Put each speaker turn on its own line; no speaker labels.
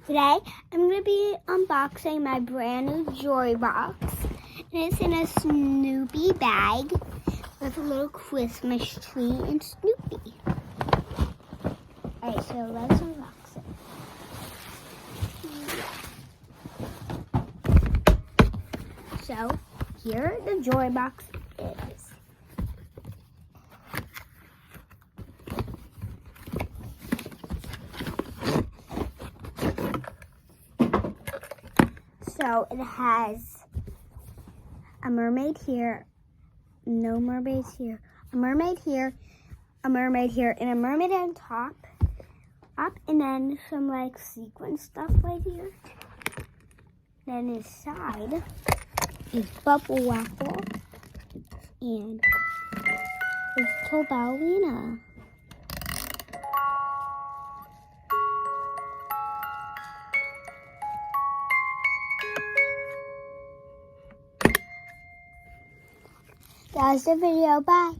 Today, I'm going to be unboxing my brand new Joy Box. And it's in a Snoopy bag with a little Christmas tree and Snoopy. Alright, so let's unbox it. So, here the Joy Box is. So it has a mermaid here, no mermaids here, a mermaid here, a mermaid here, and a mermaid on top, up, and then some like sequin stuff right here. Then inside is Bubble Waffle and Little Ballerina. That's the video. Bye.